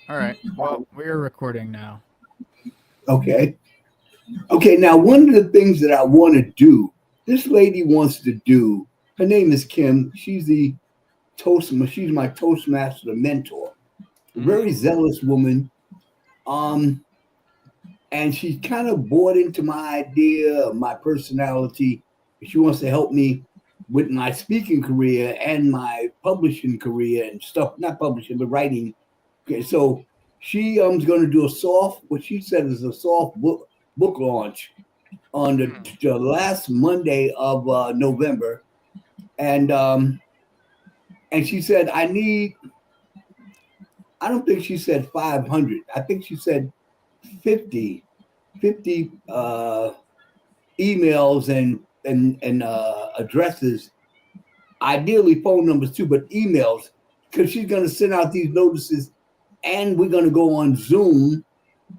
All right. Well, we're recording now. Okay. Okay. Now, one of the things that I want to do, this lady wants to do. Her name is Kim. She's my Toastmaster mentor. A very zealous woman. Um, and she's kind of bought into my idea, my personality. She wants to help me with my speaking career and my publishing career and stuff. Not publishing, but writing. Okay, so she is going to do what she said is a soft book launch on the last Monday of November, and she said I need. I don't think she said 500. I think she said 50 50 emails and addresses, ideally phone numbers too, but emails, because she's going to send out these notices, and we're going to go on Zoom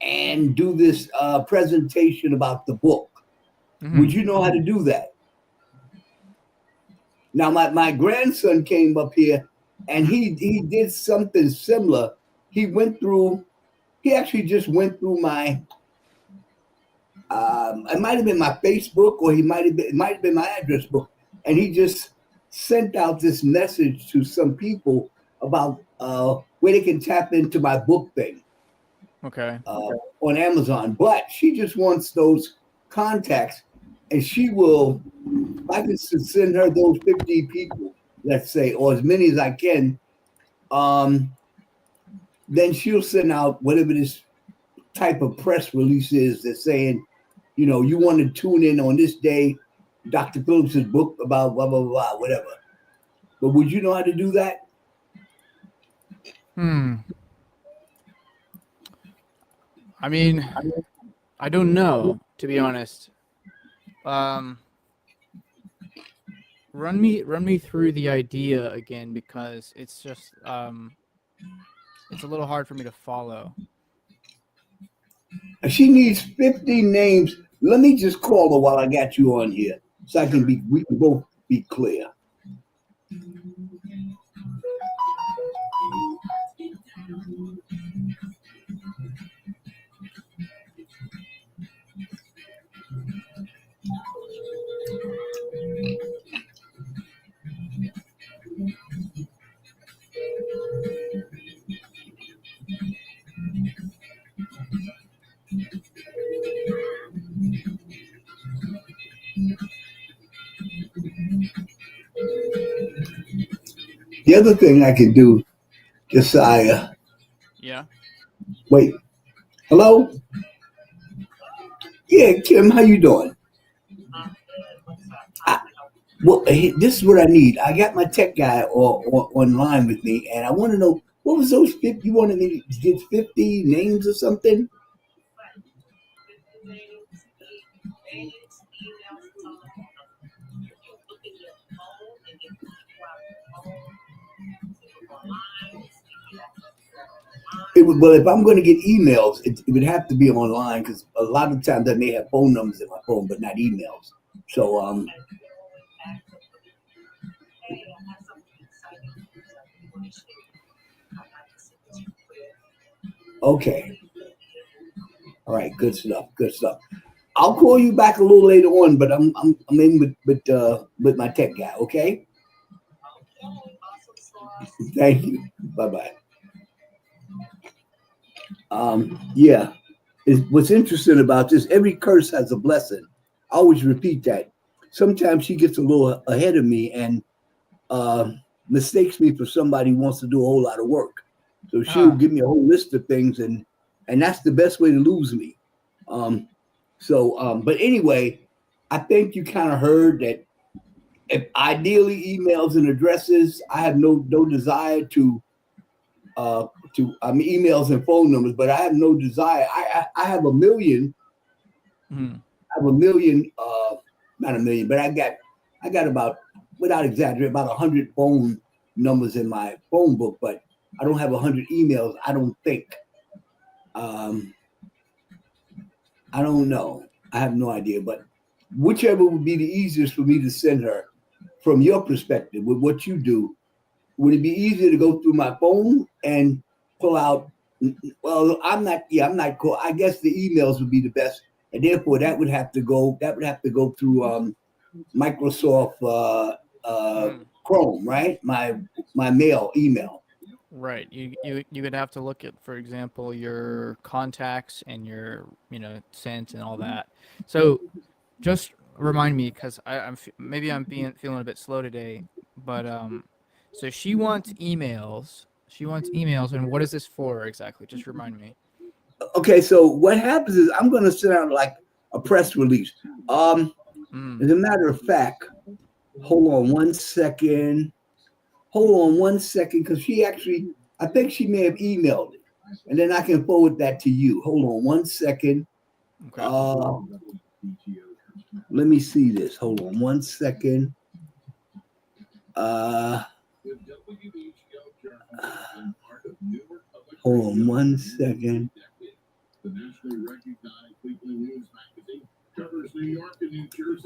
and do this presentation about the book. Would you know how to do that? Now, my grandson came up here, and he did something similar. He actually just went through my it might have been my Facebook, or it might have been my address book, and he just sent out this message to some people about where they can tap into my book thing. Okay. On Amazon. But she just wants those contacts, and she will. If I can send her those 50 people, let's say, or as many as I can, then she'll send out whatever this type of press release is that's saying, you want to tune in on this day, Dr. Phillips' book about blah, blah, blah, whatever. But would you know how to do that? I mean, I don't know, to be honest. Run me through the idea again, because it's just it's a little hard for me to follow. She needs 50 names. Let me just call her while I got you on here, so we can both be clear. The other thing I can do, Josiah. Yeah. Wait. Hello? Yeah, Kim, how you doing? Well, this is what I need. I got my tech guy online with me, and I want to know, what was those 50? You wanted me to get 50 names or something? Well, if I'm going to get emails, it would have to be online, because a lot of times I may have phone numbers in my phone, but not emails. So, okay. All right, good stuff. Good stuff. I'll call you back a little later on, but I'm in with my tech guy. Okay. Thank you. Bye bye. Yeah. What's interesting about this? Every curse has a blessing. I always repeat that. Sometimes she gets a little ahead of me and mistakes me for somebody who wants to do a whole lot of work. So she'll give me a whole list of things, and that's the best way to lose me. But anyway, I think you kind of heard that. If ideally emails and addresses, I have no desire emails and phone numbers, but I have no desire. I have a million. I have a million, not a million, but I got about, without exaggerating, about 100 phone numbers in my phone book, but I don't have 100 emails. I don't think. I don't know. I have no idea, but whichever would be the easiest for me to send her, from your perspective, with what you do, would it be easier to go through my phone and pull out? Well, I'm not. Yeah, I'm not cool. I guess the emails would be the best, and therefore that would have to go. That would have to go through Microsoft Mm, Chrome, right? My mail email. right. You would have to look at, for example, your contacts and your sent and all that. So just remind me, because maybe I'm being feeling a bit slow today, but so she wants emails. She wants emails, and what is this for exactly? Just remind me. Okay, so what happens is I'm going to send out like a press release. Mm, As a matter of fact, hold on one second. Hold on one second, because I think she may have emailed it, and then I can forward that to you. Hold on one second. okay. Uh, let me see this. Hold on one second. Uh, hold on one second.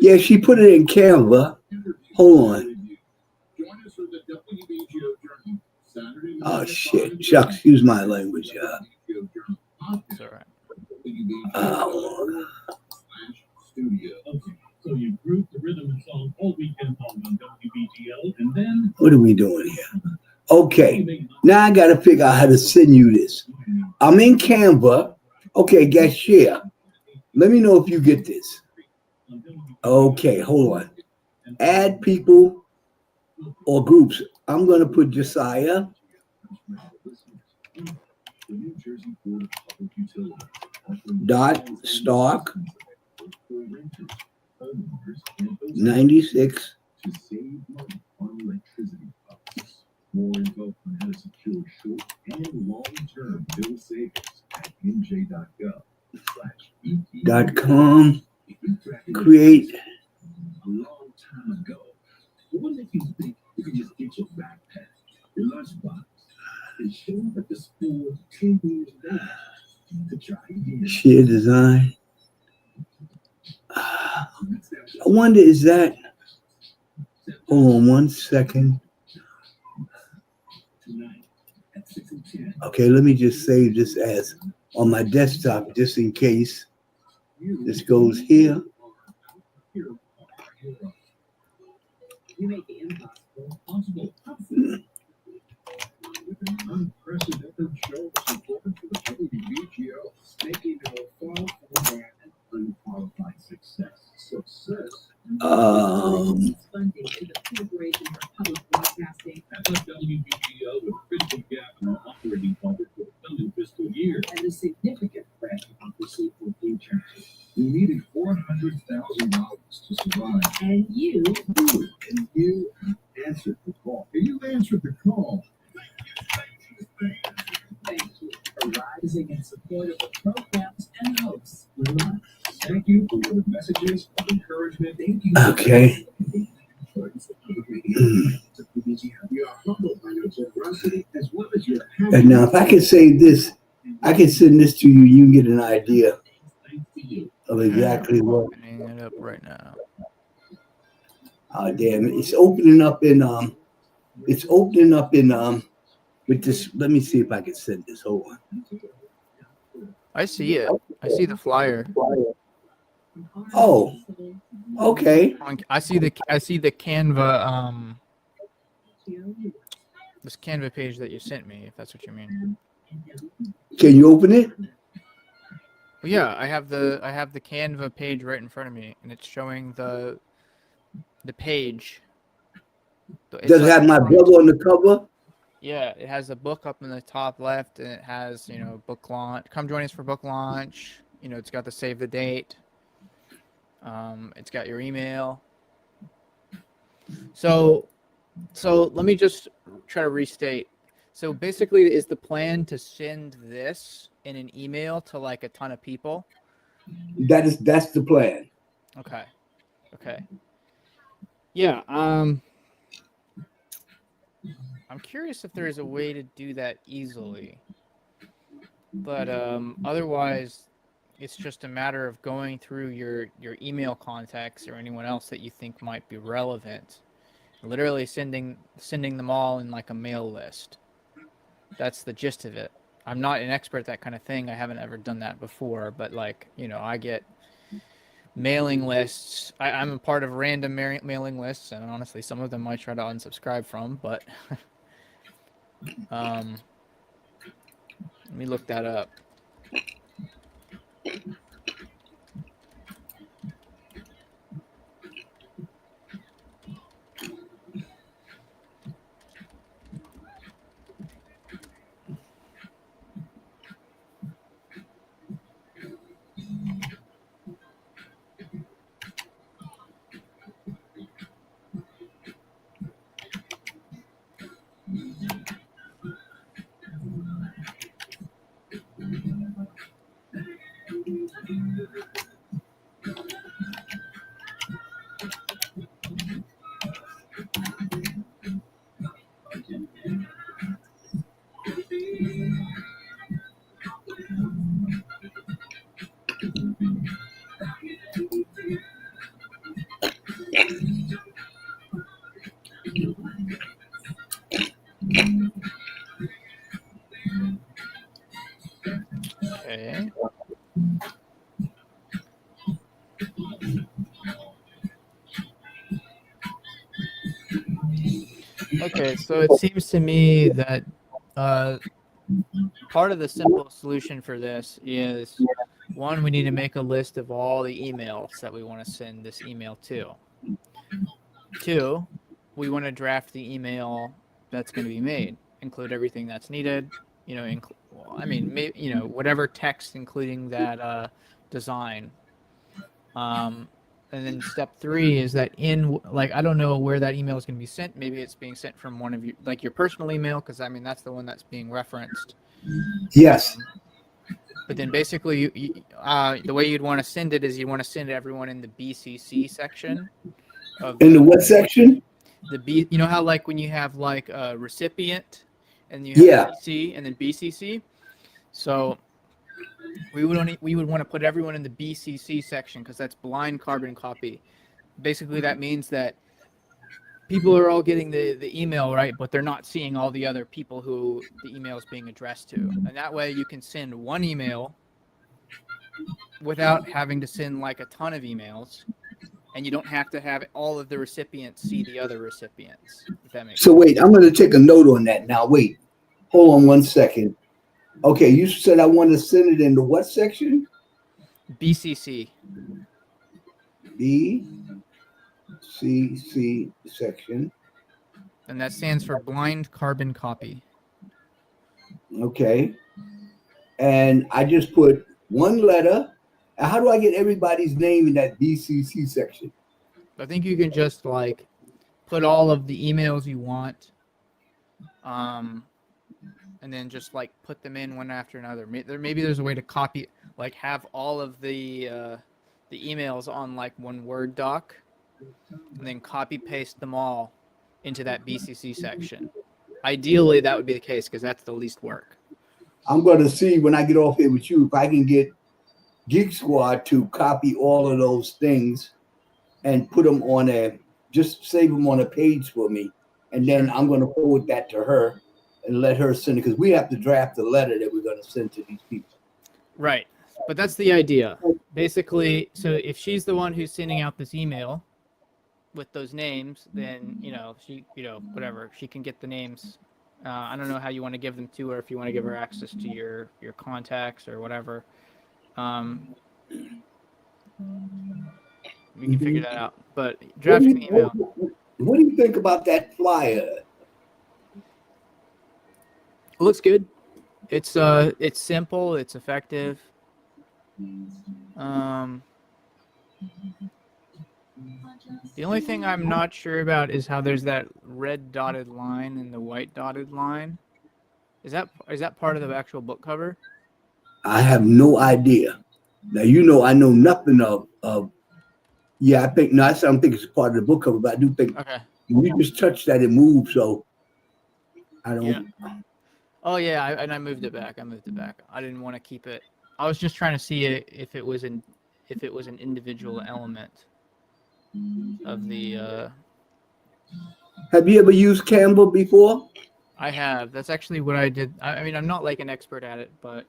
Yeah, she put it in Canva. Hold on. Oh shit! Chuck, excuse my language. It's all right. What are we doing here? Okay, now I got to figure out how to send you this. I'm in Canva. Okay, guess share. Let me know if you get this. Okay, hold on. Add people or groups. I'm going to put Josiah. Dot Stark 96. More info on how to secure short and long-term bill savings at nj.gov/com. Create. A long time ago, it wasn't that you think you could just get your backpack, your lunchbox, and show up at the school 10 years later to try again. Share design. I wonder, is that? Hold on one second. Okay, let me just save this as on my desktop just in case. This goes here. You make the impossible possible. With an unprecedented show of support for the WBGO, making it a fall for an unqualified success. Funding to the Corporation for Public Broadcasting. WBGO with critical gap in our operating budget for the coming fiscal year. And a significant threat obviously for food taxes. We needed $400,000 to survive. And you answered the call. You answered the call. Thank you for rising in support of the programs and hosts. Thank you for your messages of encouragement. Thank you. Okay. And now, if I can say this, I can send this to you. You can get an idea of exactly what. Opening it up right now. Oh damn! It's opening up in with this. Let me see if I can send this. Hold on. I see it. I see the flyer. Oh, okay. I see the Canva this Canva page that you sent me, if that's what you mean. Can you open it? Well, yeah, I have the Canva page right in front of me, and it's showing the page. Does it have my brother on the cover? Yeah, it has a book up in the top left, and it has book launch. Come join us for book launch. It's got the save the date. It's got your email. So let me just try to restate. So basically, is the plan to send this in an email to like a ton of people? That's the plan. Okay. Yeah. I'm curious if there is a way to do that easily. But otherwise, it's just a matter of going through your email contacts or anyone else that you think might be relevant, literally sending them all in like a mail list. That's the gist of it. I'm not an expert at that kind of thing. I haven't ever done that before, but like, I get mailing lists. I'm a part of random mailing lists, and honestly, some of them I try to unsubscribe from, but let me look that up. Okay. Okay, so it seems to me that uh, part of the simple solution for this is, one, we need to make a list of all the emails that we want to send this email to. Two, we want to draft the email that's going to be made, include everything that's needed, whatever text, including that design. And then step three is that I don't know where that email is going to be sent. Maybe it's being sent from one of you, like your personal email, because that's the one that's being referenced. Yes. But then basically, the way you'd want to send it is you want to send everyone in the BCC section. In the what section? The B. You know how like when you have like a recipient, and you have CC and then BCC. So we would want to put everyone in the BCC section because that's blind carbon copy. Basically, that means that people are all getting the email, right, but they're not seeing all the other people who the email is being addressed to. And that way you can send one email without having to send like a ton of emails, and you don't have to have all of the recipients see the other recipients, if that makes sense. So wait, I'm going to take a note on that now. Wait, hold on one second. Okay, you said I want to send it into what section? BCC. BCC section. And that stands for blind carbon copy. Okay. And I just put one letter. How do I get everybody's name in that BCC section? I think you can just like put all of the emails you want, and then just like put them in one after another. Maybe there's a way to copy, like have all of the emails on like one Word doc, and then copy paste them all into that BCC section. Ideally, that would be the case because that's the least work. I'm going to see when I get off here with you if I can get Geek Squad to copy all of those things and put them on just save them on a page for me. And then I'm going to forward that to her and let her send it because we have to draft a letter that we're going to send to these people. Right. But that's the idea. Basically, so if she's the one who's sending out this email with those names, then, whatever, she can get the names. I don't know how you want to give them to her, if you want to give her access to your contacts or whatever. We can figure that out. But drafting the email. What do you think about that flyer? It looks good. It's simple. It's effective. The only thing I'm not sure about is how there's that red dotted line and the white dotted line. Is that part of the actual book cover? I have no idea. Now I know nothing of. Yeah, I don't think it's part of the book cover, but I do think. Okay. You just touch that, it moves. So I don't. Yeah. Oh yeah, I moved it back. I didn't want to keep it. I was just trying to see if it was an individual element of the Have you ever used Canva before? I have. That's actually what I did. I mean, I'm not like an expert at it, but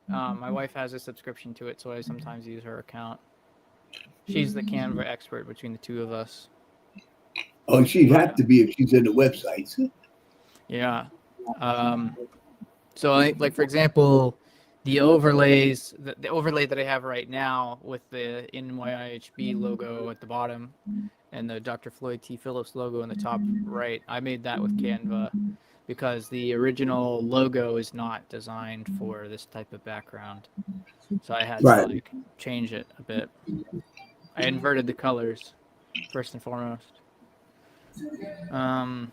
my wife has a subscription to it, so I sometimes use her account. She's the Canva expert between the two of us. Oh, she'd But have to be if she's in the websites. yeah. Um, so like for example, the overlays, the overlay that I have right now with the NYIHB logo at the bottom and the Dr. Floyd T. Phillips logo in the top right, I made that with Canva because the original logo is not designed for this type of background. So I had to Right. like change it a bit. I inverted the colors first and foremost. Um,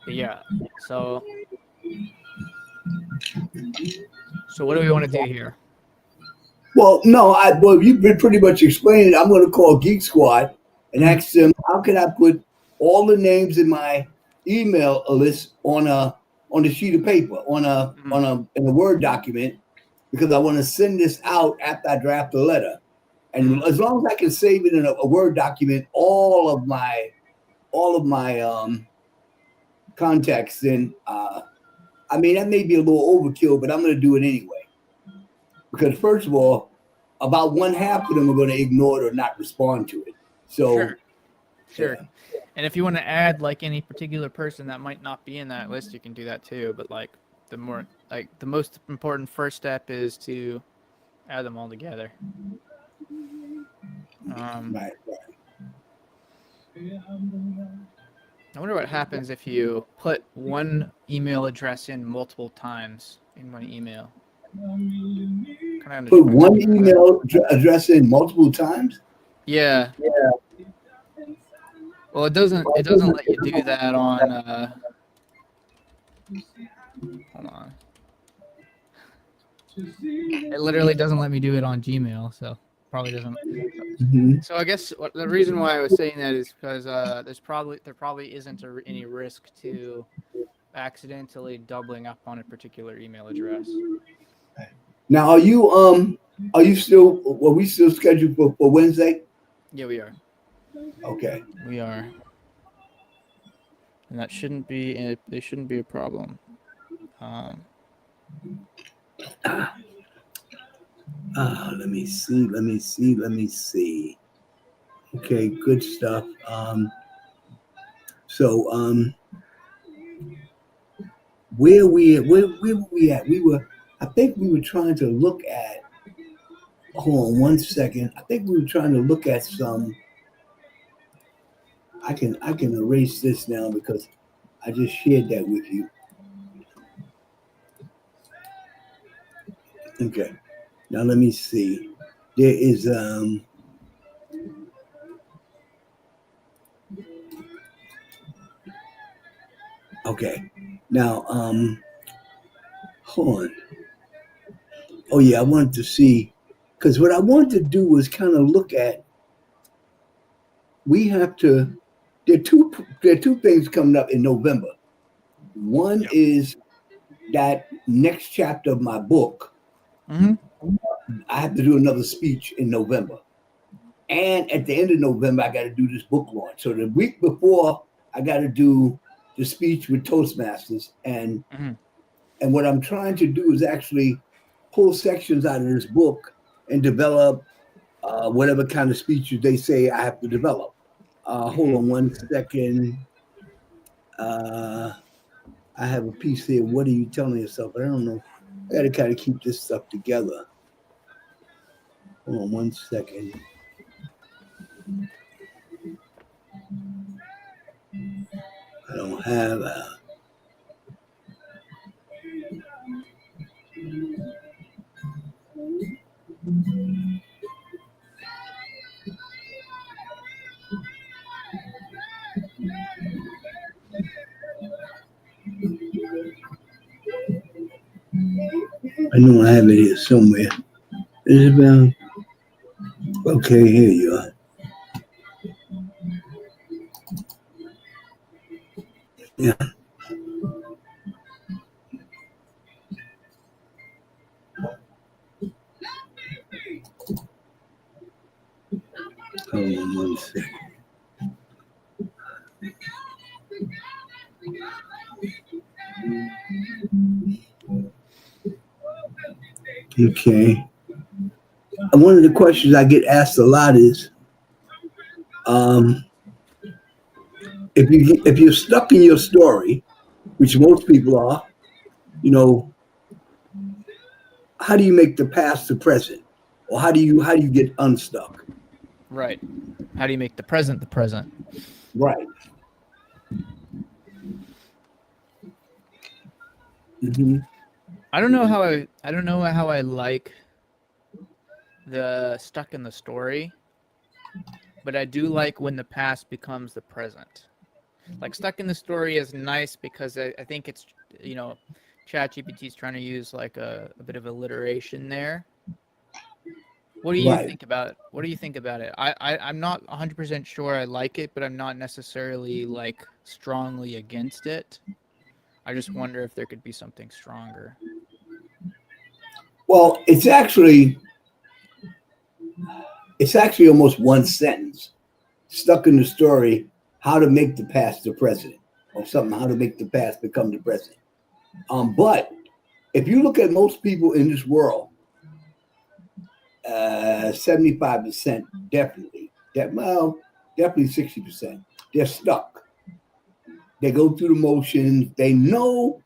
but yeah, so what do we want to do here? Well, no, well, you've been pretty much explaining. I'm going to call Geek Squad and Mhm. ask them how can I put all the names in my email list on a sheet of paper, in a Word document, because I want to send this out after I draft the letter. And as long as I can save it in a Word document, all of my contacts, then I mean that may be a little overkill, but I'm going to do it anyway. Because first of all, about one half of them are going to ignore it or not respond to it. So, Sure. yeah. And if you want to add like any particular person that might not be in that list, you can do that too. But like the most important first step is to add them all together. Right. I wonder what happens if you put one email address in multiple times in one email. Kind of Put trying to one figure that out. email address in multiple times. Yeah. Well, it doesn't let you do that on. Hold on. It literally doesn't let me do it on Gmail, so probably doesn't. Mm-hmm. So I guess the reason why I was saying that is because there probably isn't any risk to accidentally doubling up on a particular email address. Now, are you still? Were we still scheduled for Wednesday? Yeah, we are. Okay. We are, and that shouldn't be it shouldn't be a problem. Let me see. Let me see. Let me see. Okay, good stuff. So where were we at? I think we were trying to look at. Hold on one second. I think we were trying to look at some. I can erase this now because I just shared that with you. Okay. Now let me see. There is okay. Now hold on. Oh yeah, I wanted to see because what I wanted to do was kind of look at we have to there are two things coming up in November. One Yep. is that next chapter of my book. Mm-hmm. I have to do another speech in November. And at the end of November, I got to do this book launch. So the week before, I got to do the speech with Toastmasters. Mm-hmm. And what I'm trying to do is actually pull sections out of this book and develop whatever kind of speeches they say I have to develop. Hold on one second. I have a piece here. What are you telling yourself? I don't know. I got to kind of keep this stuff together. Hold on one second. I don't have I know I have it here somewhere. Isabel. Okay, here you are. Yeah. Hold on Okay. And one of the questions I get asked a lot is, if you're stuck in your story, which most people are, you know, how do you make the past the present, or how do you get unstuck? Right. How do you make the present the present? Right. Mm-hmm. I don't know how I like the stuck in the story, but I do like when the past becomes the present. Like stuck in the story is nice because I think it's, you know, ChatGPT is trying to use like a bit of alliteration there. What do you Right. think about it? What do you think about it? I'm not 100% sure I like it, but I'm not necessarily like strongly against it. I just wonder if there could be something stronger. Well, it's actually almost one sentence. Stuck in the story, how to make the past the present, or something, how to make the past become the present. But if you look at most people in this world, 75% definitely, definitely 60%, they're stuck. They go through the motions. They know,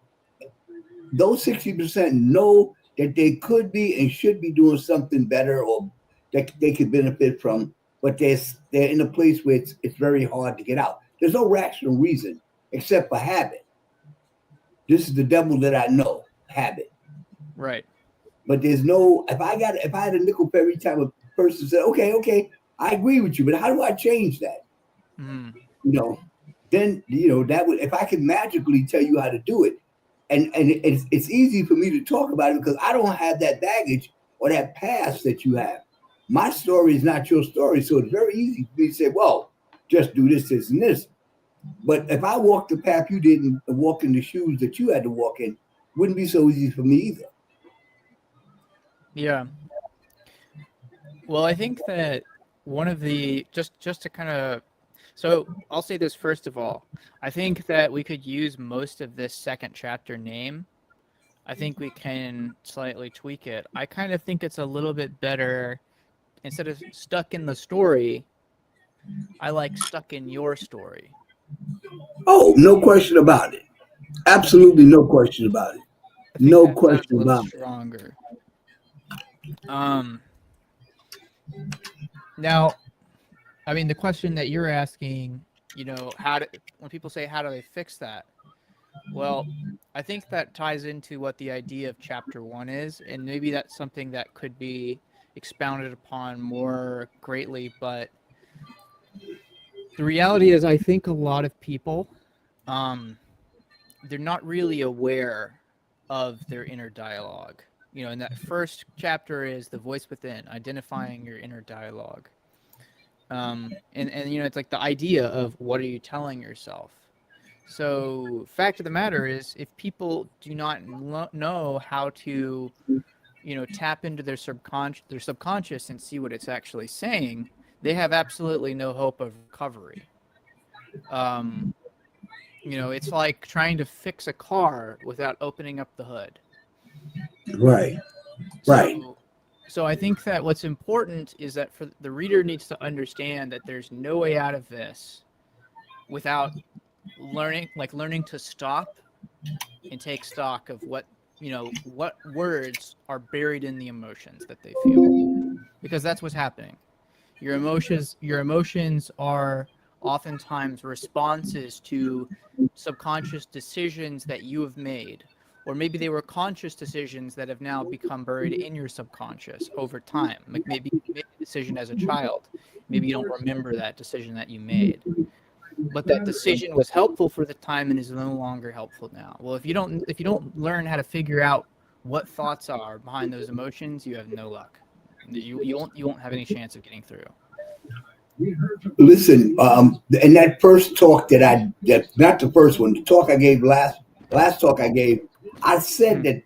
those 60% know that they could be and should be doing something better, or that they could benefit from, but they're in a place where it's very hard to get out. There's no rational reason except for habit. This is the devil that I know, habit. Right. But there's no, if I had a nickel for every time a person said, okay, I agree with you, but how do I change that? Mm. You know, then, you know, that would, if I could magically tell you how to do it, and it's easy for me to talk about it because I don't have that baggage or that past that you have. My story is not your story, so it's very easy for me to say, well, just do this, this, and this. But if I walked the path you didn't, walk in the shoes that you had to walk in, wouldn't be so easy for me either. Yeah. Well, I think that one of the just to kind of, so I'll say this first of all. I think that we could use most of this second chapter name. I think we can slightly tweak it. I kind of think it's a little bit better instead of stuck in the story. I like stuck in your story. Oh, no question about it. Absolutely no question about it. I think No that sounds a question little about it. stronger. Now, I mean, the question that you're asking, you know, when people say how do they fix that? Well, I think that ties into what the idea of chapter 1 is, and maybe that's something that could be expounded upon more greatly, but the reality is I think a lot of people, they're not really aware of their inner dialogue. You know, and that first chapter is the voice within, identifying your inner dialogue. And you know, it's like the idea of what are you telling yourself. So fact of the matter is, if people do not know how to, you know, tap into their subconscious and see what it's actually saying, they have absolutely no hope of recovery. You know, it's like trying to fix a car without opening up the hood. Right. Right. So I think that what's important is that for the reader needs to understand that there's no way out of this without learning to stop and take stock of what, you know, what words are buried in the emotions that they feel, because that's what's happening. Your emotions are oftentimes responses to subconscious decisions that you have made, or maybe they were conscious decisions that have now become buried in your subconscious over time. Like maybe you made a decision as a child, maybe you don't remember that decision that you made, but that decision was helpful for the time and is no longer helpful now. Well, if you don't learn how to figure out what thoughts are behind those emotions, you have no luck. You won't have any chance of getting through. Listen, in that first talk not the first one, the talk I gave last talk I gave, I said that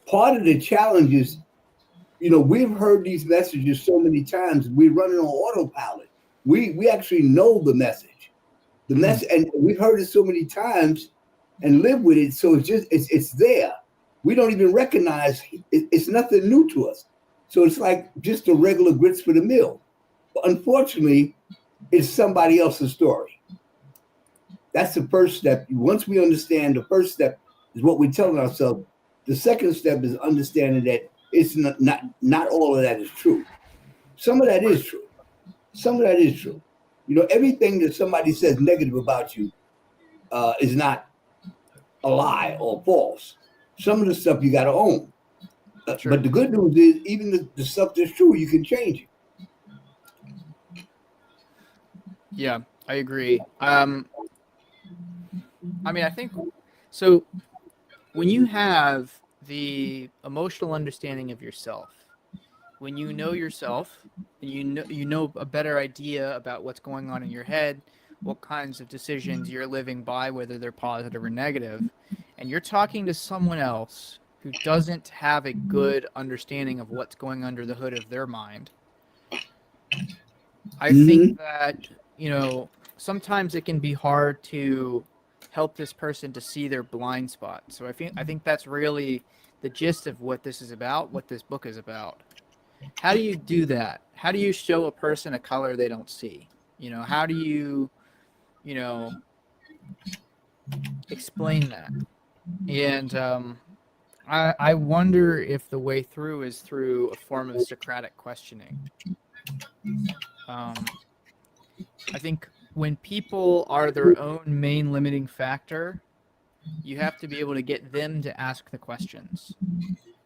part of the challenge is, you know, we've heard these messages so many times, we're running on autopilot. We actually know the message. The message, and we've heard it so many times and live with it. So it's there. We don't even recognize it's nothing new to us. So it's like just a regular grits for the mill. But unfortunately, it's somebody else's story. That's the first step. Once we understand, the first step is what we're telling ourselves. The second step is understanding that it's not all of that is true. Some of that is true. Some of that is true. You know, everything that somebody says negative about you is not a lie or false. Some of the stuff you got to own. Sure. But the good news is, even the stuff that's true, you can change it. Yeah, I agree. I mean, I think so. When you have the emotional understanding of yourself, when you know yourself, and you know a better idea about what's going on in your head, what kinds of decisions you're living by, whether they're positive or negative, and you're talking to someone else who doesn't have a good understanding of what's going under the hood of their mind, I think that, you know, sometimes it can be hard to help this person to see their blind spot. So I think that's really the gist of what this is about, what this book is about. How do you do that? How do you show a person a color they don't see? You know, how do you, you know, explain that? And I wonder if the way through is through a form of Socratic questioning. I think when people are their own main limiting factor, you have to be able to get them to ask the questions.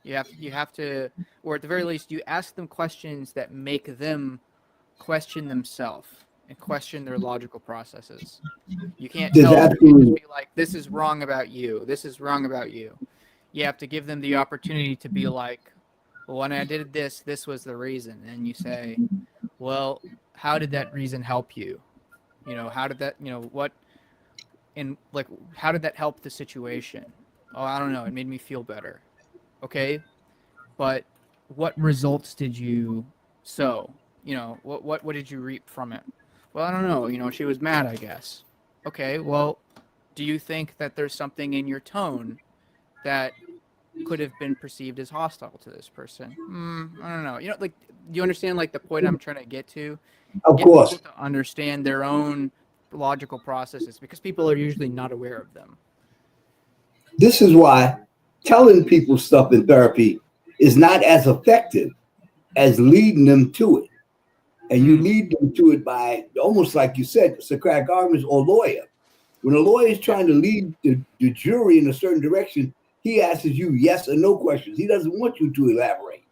You have to, or at the very least, you ask them questions that make them question themselves and question their logical processes. You can't tell them, you can't just be like, this is wrong about you. This is wrong about you. You have to give them the opportunity to be like, well, when I did this, this was the reason. And you say, well, how did that reason help you? You know, how did that, you know, what, and like, how did that help the situation? Oh, I don't know. It made me feel better. Okay. But what results did you sow? You know, what did you reap from it? Well, I don't know. You know, she was mad, I guess. Okay. Well, do you think that there's something in your tone that could have been perceived as hostile to this person? I don't know. You know, like, do you understand like the point I'm trying to get to? Of Get course. people to understand their own logical processes because people are usually not aware of them. This is why telling people stuff in therapy is not as effective as leading them to it. And you lead them to it by, almost like you said, Socratic arguments or lawyer. When a lawyer is trying to lead the jury in a certain direction, he asks you yes or no questions. He doesn't want you to elaborate.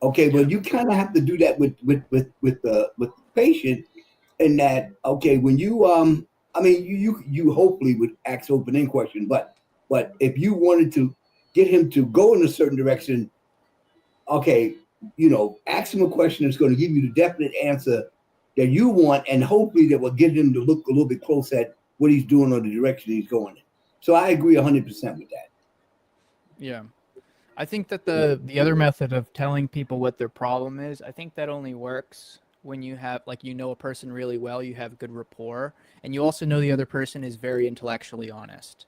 Okay, but you kind of have to do that with the patient, in that, okay, when you I mean, you hopefully would ask open-end question, but if you wanted to get him to go in a certain direction, okay, you know, ask him a question that's going to give you the definite answer that you want, and hopefully that will get him to look a little bit close at what he's doing or the direction he's going in. So I agree 100% with that. Yeah. I think that the other method of telling people what their problem is, I think that only works when you have, like, you know a person really well, you have good rapport, and you also know the other person is very intellectually honest.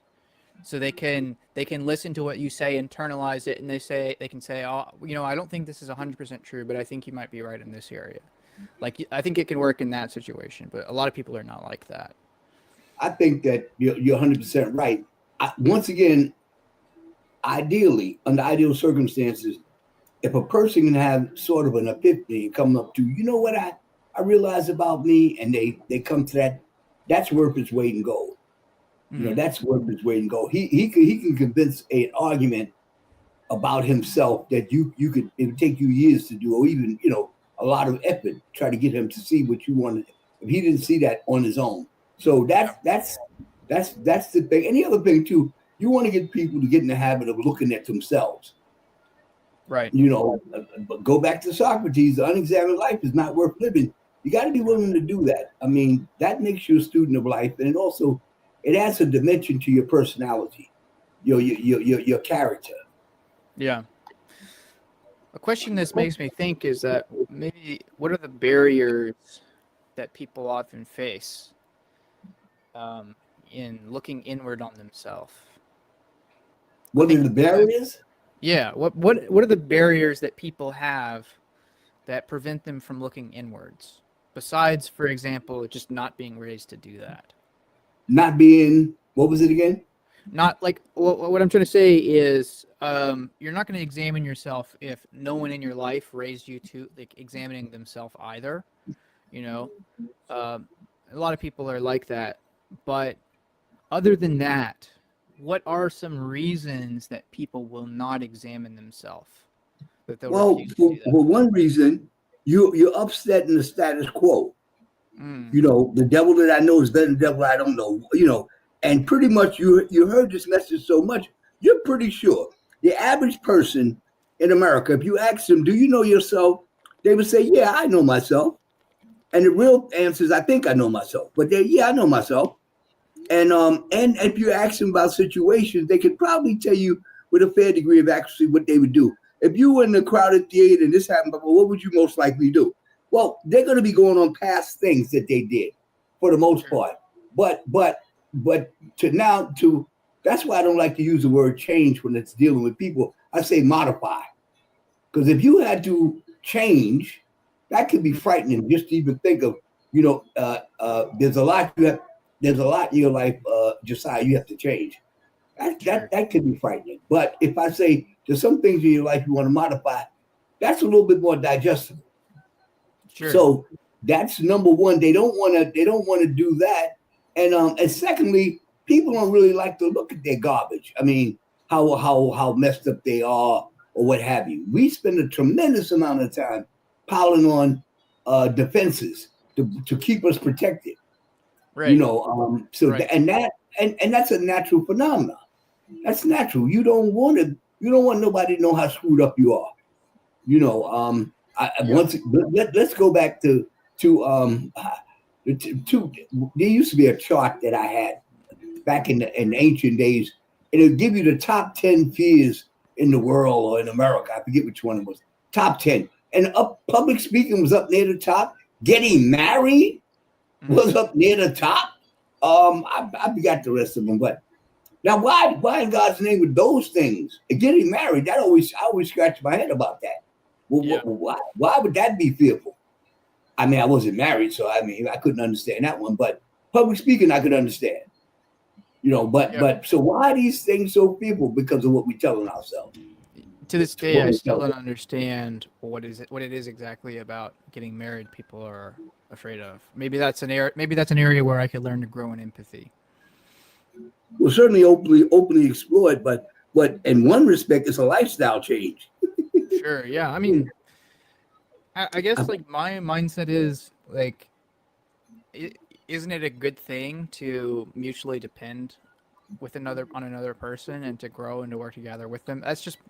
So they can listen to what you say, internalize it, and they can say, oh, you know, I don't think this is 100% true, but I think you might be right in this area. Like, I think it can work in that situation, but a lot of people are not like that. I think that you're 100% right. Once again, ideally, under ideal circumstances, if a person can have sort of an epiphany and come up to, you know what I realize about me, and they come to that, that's worth its weight in gold. You know, that's worth its weight in gold. He can convince an argument about himself that you could, it would take you years to do, or even, you know, a lot of effort to try to get him to see what you wanted. If he didn't see that on his own. So that's the thing. And the other thing too, you want to get people to get in the habit of looking at themselves. Right. You know, go back to Socrates, the unexamined life is not worth living. You got to be willing to do that. I mean, that makes you a student of life, and it adds a dimension to your personality, your character. Yeah. A question this makes me think is that maybe what are the barriers that people often face in looking inward on themselves? What are the barriers? Yeah. What are the barriers that people have that prevent them from looking inwards? Besides, for example, just not being raised to do that. Not being, what was it again? Not like what I'm trying to say is you're not going to examine yourself if no one in your life raised you to like examining themselves either. You know, a lot of people are like that. But other than that, what are some reasons that people will not examine themselves? That they'll Well, refuse to for, do that? for one reason, you're upsetting the status quo. Mm, You know, the devil that I know is better than the devil I don't know. You know, and pretty much you heard this message so much, you're pretty sure the average person in America, if you ask them, "Do you know yourself?" They would say, "Yeah, I know myself." And the real answer is, "I think I know myself." But yeah, I know myself. And if you ask them about situations, they could probably tell you with a fair degree of accuracy what they would do. If you were in a crowded theater and this happened before, what would you most likely do? Well, they're going to be going on past things that they did, for the most sure. part. But to that's why I don't like to use the word change when it's dealing with people. I say modify, because if you had to change, that could be frightening. Just to even think of, there's a lot there's a lot in your life, Josiah, you have to change. Sure. That could be frightening. But if I say there's some things in your life you want to modify, that's a little bit more digestible. Sure. So that's number one. They don't want to do that. And secondly, people don't really like to look at their garbage. I mean, how messed up they are or what have you. We spend a tremendous amount of time piling on defenses to keep us protected. Right. Right. And that's a natural phenomenon. That's natural. You don't want nobody to know how screwed up you are. Let's go back to there used to be a chart that I had back in ancient days, and it would give you the top 10 fears in the world or in America. I forget which one it was. Top 10. And public speaking was up near the top. Getting married was up near the top. I forgot the rest of them, but now why in God's name with those things? Getting married, I always scratch my head about that. Well, why would that be fearful? I mean, I wasn't married, so I mean I couldn't understand that one, but public speaking I could understand. But so why are these things so fearful? Because of what we're telling ourselves. To this day, I still don't understand what it is exactly about getting married people are afraid of. Maybe that's an area where I could learn to grow in empathy. Well, certainly openly explore it, but in one respect, it's a lifestyle change. Sure. Yeah. I mean, I guess like my mindset is like, isn't it a good thing to mutually depend on another person and to grow and to work together with them?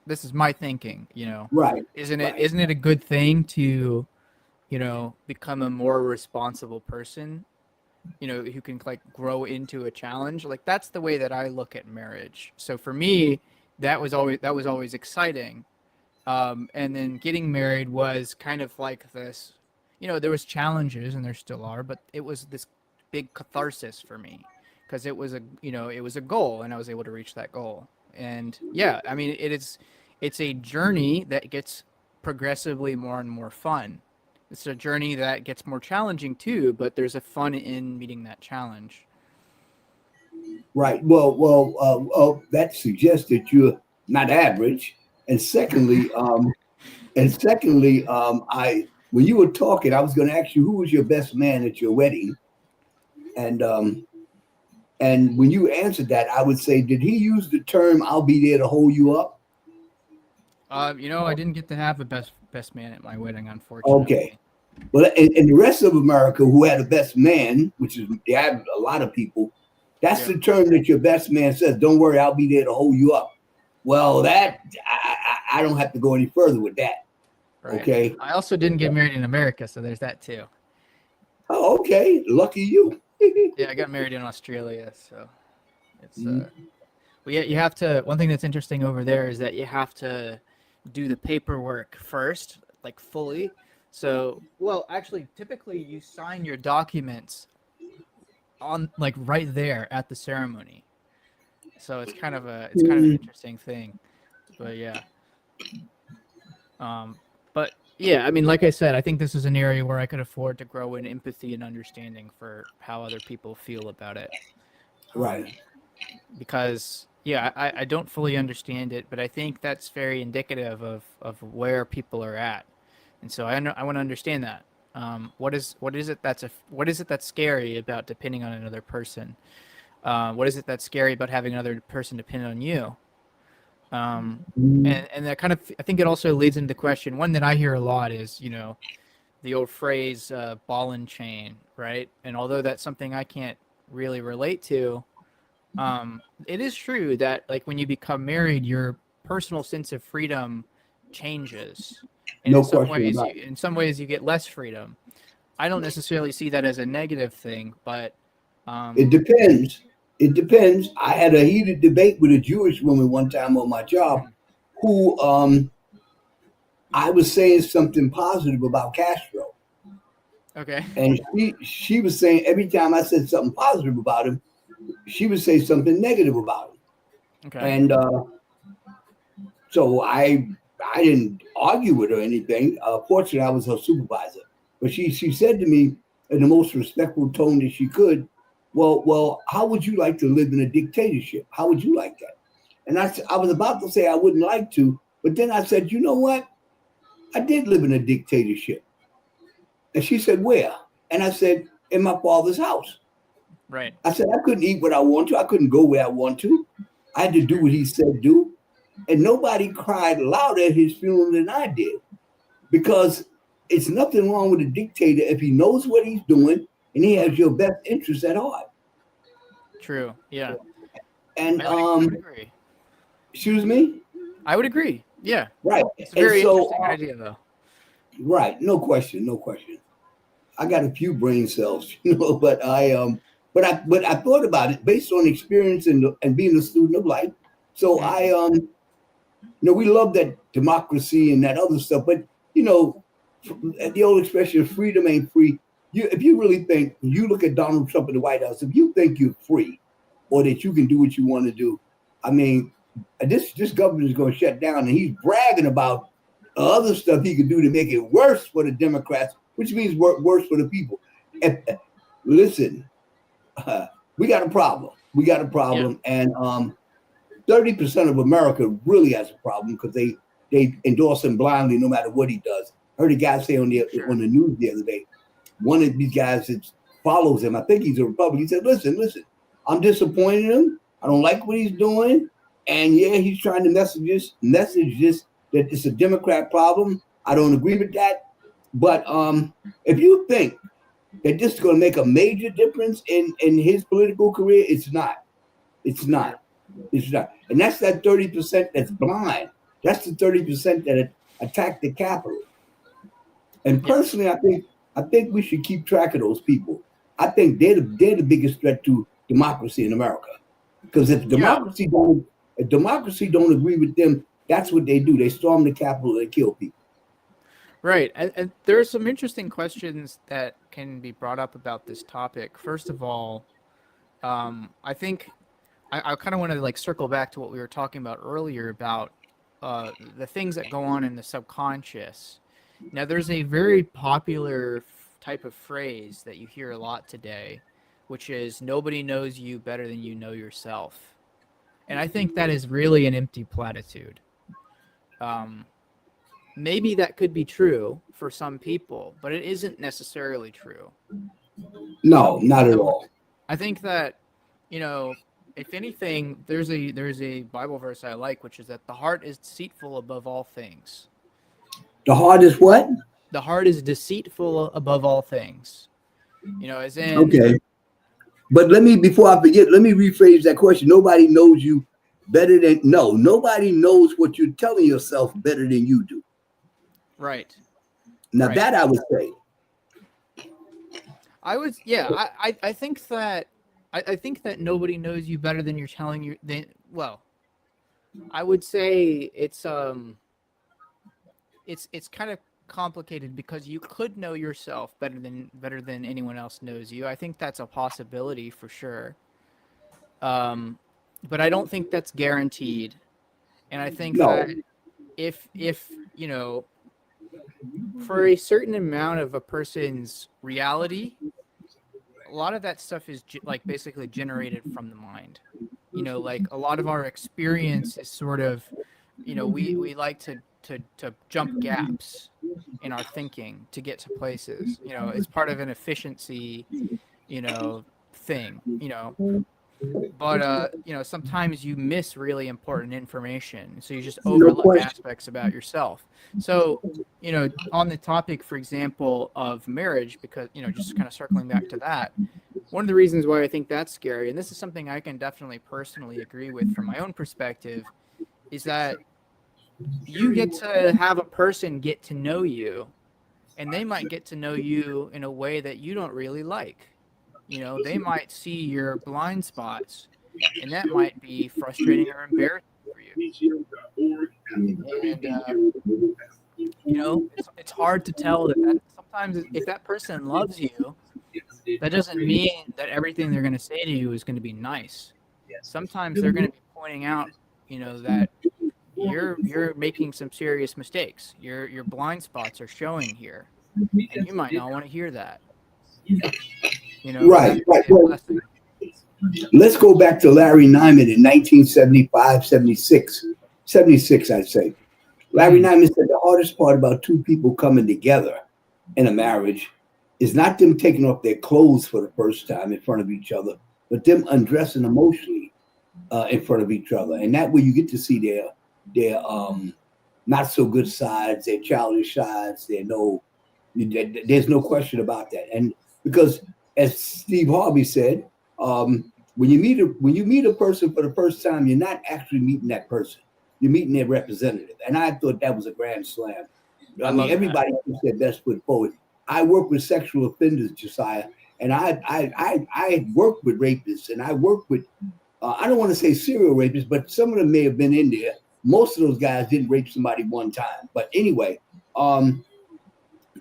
This is my thinking, Right. Isn't it a good thing to, become a more responsible person, who can like grow into a challenge? Like that's the way that I look at marriage. So for me, that was always exciting. And then getting married was kind of like this, there was challenges and there still are, but it was this big catharsis for me because it was a goal and I was able to reach that goal. And yeah, I mean, it's a journey that gets progressively more and more fun. It's a journey that gets more challenging too, but there's a fun in meeting that challenge. Right. Well, that suggests that you're not average. And secondly, I when you were talking, I was going to ask you who was your best man at your wedding, and when you answered that, I would say, did he use the term "I'll be there to hold you up"? I didn't get to have a best man at my wedding, unfortunately. Okay. Well, and the rest of America who had a best man, which is a lot of people, that's the term that your best man says. Don't worry, I'll be there to hold you up. Well, that I don't have to go any further with that. Right. Okay. I also didn't get married in America, so there's that too. Oh, okay. Lucky you. Yeah, I got married in Australia, so it's Well, yeah, you have to. One thing that's interesting over there is that you have to do the paperwork first, like fully, So, well, actually, typically you sign your documents on like right there at the ceremony. So it's kind of an Mm, interesting thing. But yeah. Um, but yeah, I mean, like I said, I think this is an area where I could afford to grow in empathy and understanding for how other people feel about it. Um, right. because yeah, I don't fully understand it, but I think that's very indicative of where people are at, and so I want to understand that. What is it that's scary about depending on another person? What is it that's scary about having another person depend on you? Um, Mm, and that kind of I think it also leads into the question. One that I hear a lot is the old phrase ball and chain, right? And although that's something I can't really relate to, it is true that like when you become married, your personal sense of freedom changes, and no question about it. in some ways you get less freedom. I don't necessarily see that as a negative thing, but It um, depends. It depends. I had a heated debate with a Jewish woman one time on my job mhm, who I was saying something positive about Castro. okay, And she was saying every time I said something positive about him, she would say something negative about him. okay, And so I didn't argue with her or anything. Fortunately, I was her supervisor. But she said to me in the most respectful tone that she could, well, how would you like to live in a dictatorship? How would you like that? And I was about to say I wouldn't like to, but then I said, you know what? I did live in a dictatorship. And she said, where? And I said, in my father's house. right, I said, I couldn't eat what I want to. I couldn't go where I want to. I had to do sure, what he said do. And nobody cried louder at his funeral than I did because it's nothing wrong with a dictator if he knows what he's doing and he has hmm, your best interests at heart. true, yeah, And I would agree. excuse me, I would agree. Yeah, right? it's a And very so, interesting idea, though. right, no question, no question. I got a few brain cells, but I thought about it based on experience and being a student of life. So Hmm. we love that democracy and that other stuff, but you know, the old expression, freedom ain't free. If you really think, you look at Donald Trump in the White House, if you think you're free or that you can do what you want to do, I mean, this government is going to shut down, and he's bragging about other stuff he could do to make it worse for the Democrats, which means worse for the people. Listen, uh, we got a problem. We got a Yeah, problem, and 30% of America really has a problem because they endorse him blindly no matter what he does. I heard a guy say sure. on the news the other day, one of these guys that follows him, I think he's a Republican, he said, listen, I'm disappointed in him. I don't like what he's doing. And yeah, he's trying to message this that it's a Democrat problem. I don't agree with that. But if you think that this is going to make a major difference in his political career, it's not. It's Sure. not. It's not. And that's that 30% that's blind. That's the 30% that attacked the Capitol. And Yeah. personally, I think we should keep track of those people. I think they're the biggest threat to democracy in America. Because Yeah. if democracy don't agree with them, that's what they do. They storm the Capitol, they kill people. Right. And there are some interesting questions that can be brought up about this topic. First of all, I think I kind of want to like circle back to what we were talking about earlier about the things that go on in the subconscious. Now, there's a very popular type of phrase that you hear a lot today, which is nobody knows you better than you know yourself. And I think that is really an empty platitude. Um, Maybe that could be true for some people, but it isn't necessarily true. No, not at all. I think that, you know, if anything, there's a Bible verse I like, which is that the heart is deceitful above all things. The hardest what? The heart is deceitful above all things. As in, Okay. But before I forget, let me rephrase that question. Nobody knows you better than, no, nobody knows what you're telling yourself better than you do. right, Now, right. that I would say, I think that I think that nobody knows you better than you're telling you. Well, I would say it's kind of complicated because you could know yourself better than anyone else knows you. I think that's a possibility for sure. But I don't think that's guaranteed. And I think No. that if you know, for a certain amount of a person's reality, a lot of that stuff is like basically generated from the mind. You know, like a lot of our experience is sort of, you know, we like to jump gaps in our thinking to get to places. You know, it's part of an efficiency, you know, thing. You know, but you know, sometimes you miss really important information, so you just No overlook question. aspects about yourself. So, you know, on the topic, for example, of marriage, because, you know, just kind of circling back to that, one of the reasons why I think that's scary, and this is something I can definitely personally agree with from my own perspective, is that you get to have a person get to know you, and they might get to know you in a way that you don't really like. You know, they might see your blind spots, and that might be frustrating or embarrassing for you. And you know, it's hard to tell that sometimes if that person loves you, that doesn't mean that everything they're going to say to you is going to be nice. Sometimes they're going to be pointing out, you know, that you're making some serious mistakes. Your blind spots are showing here, and you might not want to hear that. You know, but Right, that right. could be a Well, blessing. let's go back to Larry Nyman in 1975, 76, 76, I'd say. Larry Mm, Nyman said the hardest part about two people coming together in a marriage is not them taking off their clothes for the first time in front of each other, but them undressing emotionally in front of each other. And that way you get to see their not so good sides, their childish sides, there's no question about that. And because as Steve Harvey said, when you meet a person for the first time, you're not actually meeting that person. You're meeting their representative. And I thought that was a grand slam. I I mean, love that. everybody puts their best foot forward. I work with sexual offenders, Josiah, and I work with rapists, and I work with I don't want to say serial rapists, but some of them may have been in there. Most of those guys didn't rape somebody one time, but anyway, um,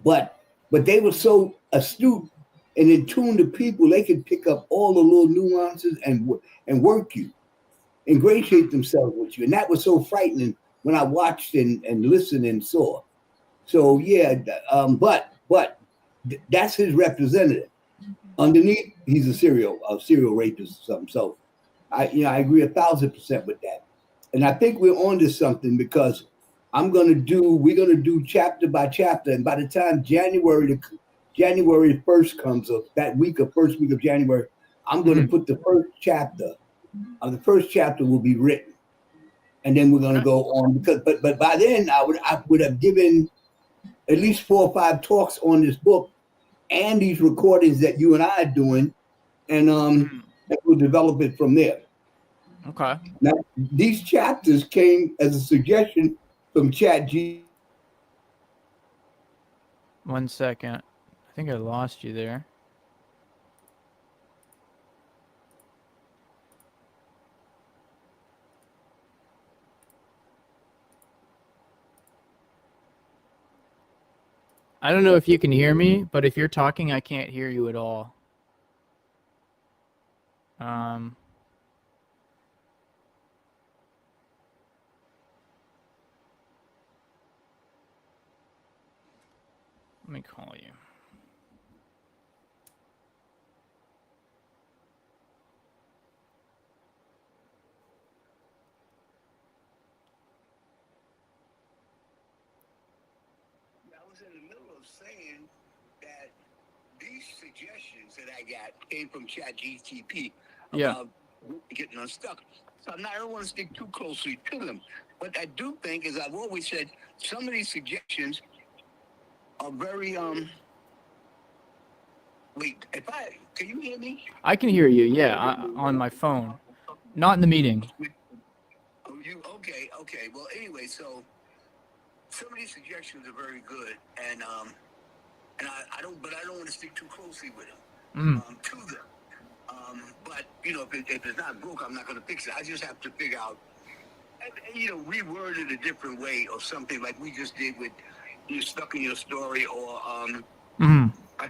but they were so astute and in tune to people, they could pick up all the little nuances and work you, ingratiate themselves with you, and that was so frightening when I watched and listened and saw. So yeah, that's his representative. Underneath, he's a serial rapist or something. So I agree 1,000% with that, and I think we're on to something because we're gonna do chapter by chapter, and by the time January 1st comes up, that first week of January, I'm gonna Mhm. put the first chapter. The first chapter will be written, and then we're gonna Okay. go on because but by then I would have given at least 4 or 5 talks on this book and these recordings that you and I are doing, and Mm, we'll develop it from there. okay. Now, these chapters came as a suggestion from ChatGPT. 1 second. I think I lost you there. I don't know if you can hear me, but if you're talking, I can't hear you at all. Um, Let me call you. I was in the middle of saying that these suggestions that I got came from ChatGPT Yeah. about getting unstuck. So I don't want to stick too closely to them. What I do think is I've always said some of these suggestions are very wait, if I can you hear me? I can hear you. Yeah, on my phone. Not in the meeting. Oh, you okay. Well anyway, so some of these suggestions are very good and I don't want to stick too closely with them Mm, to them. But if it's not broke, I'm not going to fix it. I just have to figure out, reword it a different way or something like we just did with you're stuck in your story, or Mhm. I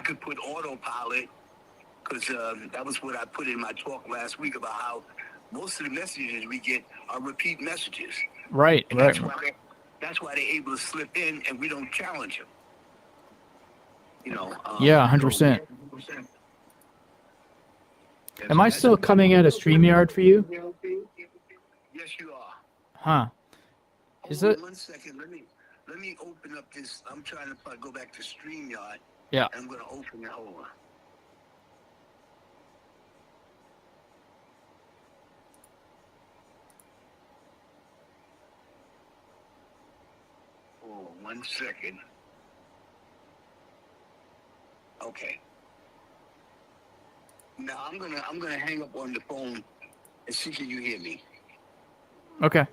could put autopilot, because that was what I put in my talk last week about how most of the messages we get are repeat messages, Right, and right. that's why they're able to slip in, and we don't challenge them. Yeah, So 100%. Am I that's still coming out of StreamYard for you? yes, you are. Huh. Is Hold it? on 1 second. Let me open up this. I'm trying to go back to StreamYard, Yeah. and I'm going to open it. Hold on. Oh, 1 second. Okay. Now I'm gonna hang up on the phone and see can you hear me. Okay.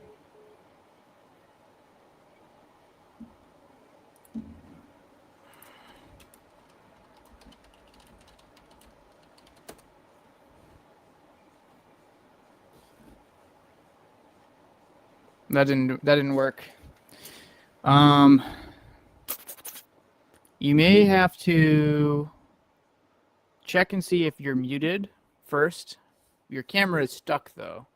That didn't work. You may have to check and see if you're muted first. Your camera is stuck though.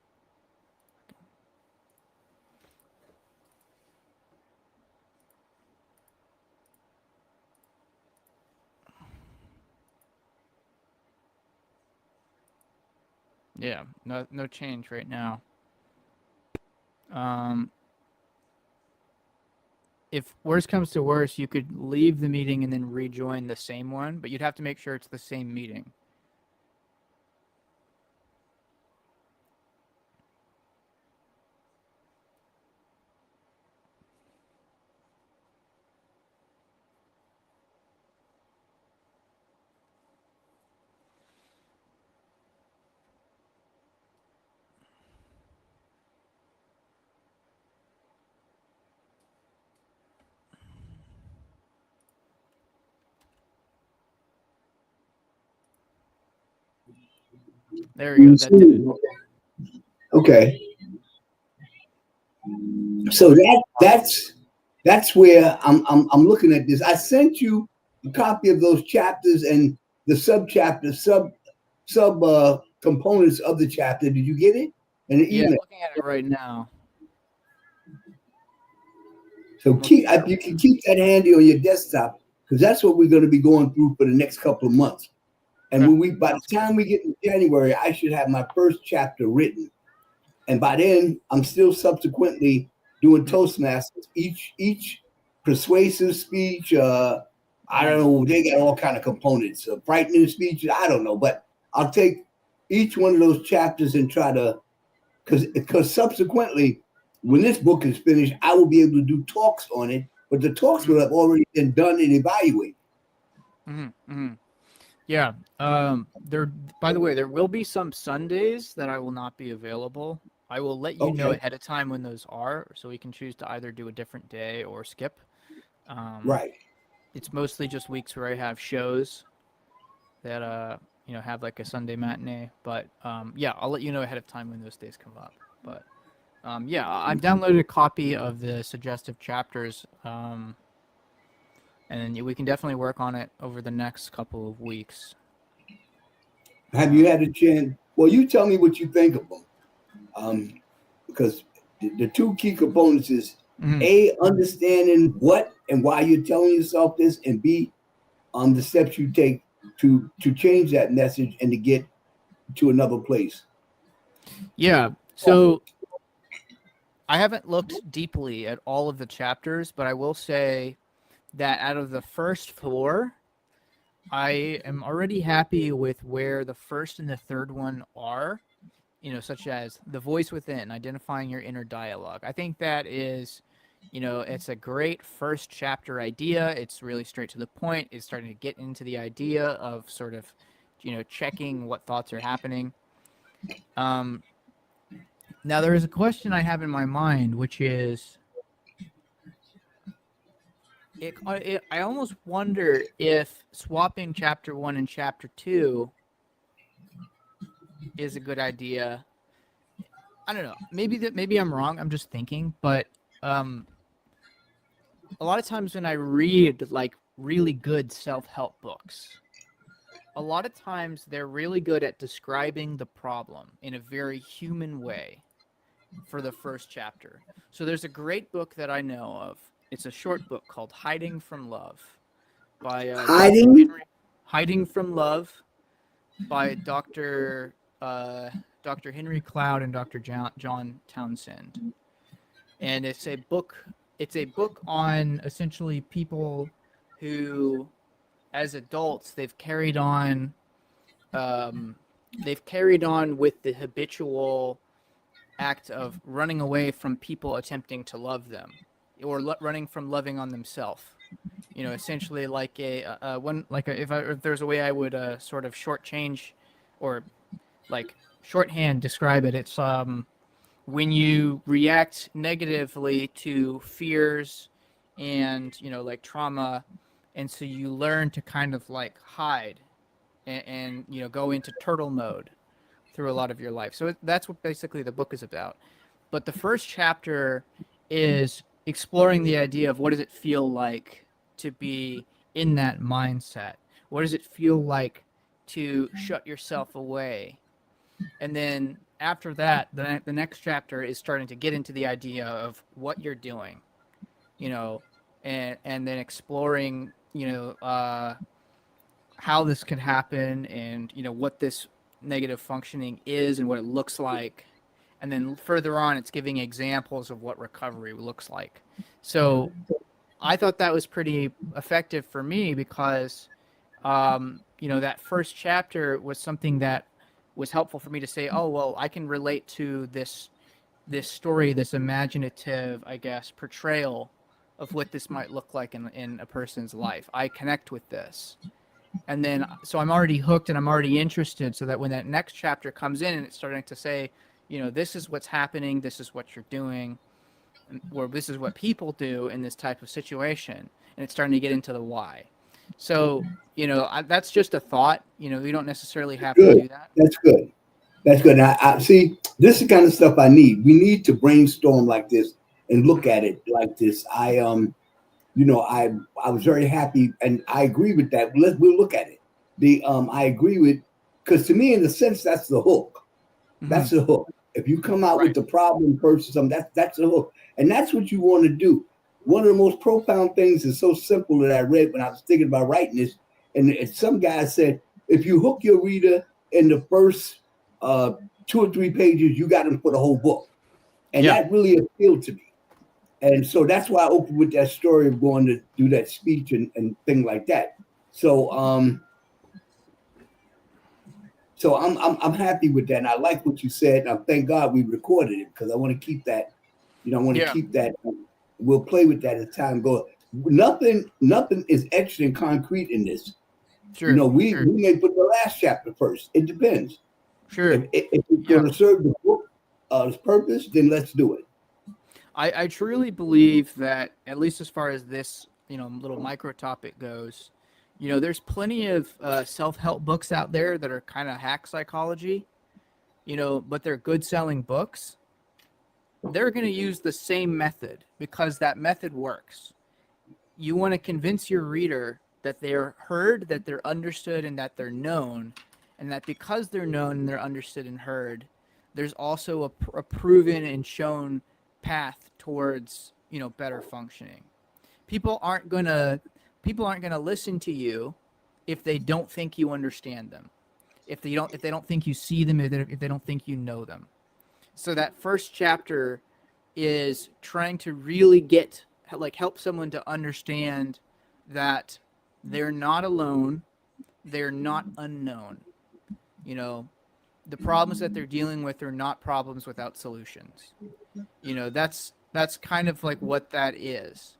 Yeah, no change right now. If worse comes to worse, you could leave the meeting and then rejoin the same one, but you'd have to make sure it's the same meeting. There we go. That did it. Okay. So that's where I'm looking at this. I sent you a copy of those chapters and the sub components of the chapter. Did you get it? And the Yeah, I'm email. looking at it right now. So you can keep that handy on your desktop, because that's what we're going to be going through for the next couple of months. And Okay. by the time we get to January, I should have my first chapter written. And by then, I'm still subsequently doing Toastmasters. Each persuasive speech, I don't know, they got all kind of components. Frightening speech, I don't know, but I'll take each one of those chapters and try to, because subsequently, when this book is finished, I will be able to do talks on it. But the talks will have already been done and evaluated. Yeah. There. By the way, there will be some Sundays that I will not be available. I will let you know Okay. ahead of time when those are, so we can choose to either do a different day or skip. Right. It's mostly just weeks where I have shows that have like a Sunday matinee. But yeah, I'll let you know ahead of time when those days come up. But yeah, I've downloaded a copy of the suggestive chapters, and then we can definitely work on it over the next couple of weeks. Have you had a chance? Well, you tell me what you think of them. Because the two key components is A, understanding what and why you're telling yourself this, and B, the steps you take to change that message and to get to another place. Yeah. So I haven't looked deeply at all of the chapters, but I will say that out of the first four, I am already happy with where the first and the third one are, such as the voice within, identifying your inner dialogue. I think that is, it's a great first chapter idea. It's really straight to the point. It's starting to get into the idea of sort of, checking what thoughts are happening. Now, there is a question I have in my mind, which is, I almost wonder if swapping chapter 1 and chapter 2 is a good idea. I don't know. Maybe I'm wrong. I'm just thinking, but a lot of times when I read like really good self-help books, a lot of times they're really good at describing the problem in a very human way for the first chapter. So there's a great book that I know of. It's a short book called Hiding from Love by Dr. Hiding? Hiding from Love by Dr. Henry Cloud and Dr. John Townsend. And it's a book on essentially people who as adults they've carried on with the habitual act of running away from people attempting to love them, or running from loving on themselves. Essentially like if there's a way I would sort of shortchange or like shorthand describe it, it's when you react negatively to fears and like trauma, and so you learn to kind of like hide and go into turtle mode through a lot of your life. So that's what basically the book is about. But the first chapter is exploring the idea of what does it feel like to be in that mindset? What does it feel like to shut yourself away? And then after that, the next chapter is starting to get into the idea of what you're doing, and then exploring, how this could happen, and what this negative functioning is and what it looks like. And then further on, it's giving examples of what recovery looks like. So I thought that was pretty effective for me because, that first chapter was something that was helpful for me to say, oh, well, I can relate to this story, this imaginative, I guess, portrayal of what this might look like in a person's life. I connect with this. And then, so I'm already hooked and I'm already interested, so that when that next chapter comes in and it's starting to say, this is what's happening, this is what you're doing, or this is what people do in this type of situation, and it's starting to get into the why. So, that's just a thought. You don't necessarily have to do that. That's good. That's good. I see. This is the kind of stuff I need. We need to brainstorm like this and look at it like this. I was very happy, and I agree with that. We'll look at it. I agree with, because to me, in a sense, that's the hook. Mm-hmm. That's the hook. If you come out with the problem first or something, that's the hook, and that's what you want to do. One of the most profound things is so simple that I read when I was thinking about writing this, and some guy said, if you hook your reader in the first 2 or 3 pages, you got them for the whole book, and that really appealed to me. And so that's why I opened with that story of going to do that speech and thing like that. So I'm happy with that, and I like what you said. And I thank God we recorded it because I want to keep that. I want to keep that. We'll play with that as time goes. Nothing is etched in concrete in this. Sure. We may put the last chapter first. It depends. Sure. If it's going to serve the book's purpose, then let's do it. I truly believe that, at least as far as this, little micro topic goes, there's plenty of self-help books out there that are kind of hack psychology, but they're good selling books. They're going to use the same method because that method works. You want to convince your reader that they're heard, that they're understood, and that they're known, and that because they're known and they're understood and heard, there's also a proven and shown path towards better functioning. People aren't gonna listen to you if they don't think you understand them, if they don't think you see them, if they don't think you know them. So that first chapter is trying to really help someone to understand that they're not alone, they're not unknown. The problems that they're dealing with are not problems without solutions. That's kind of like what that is.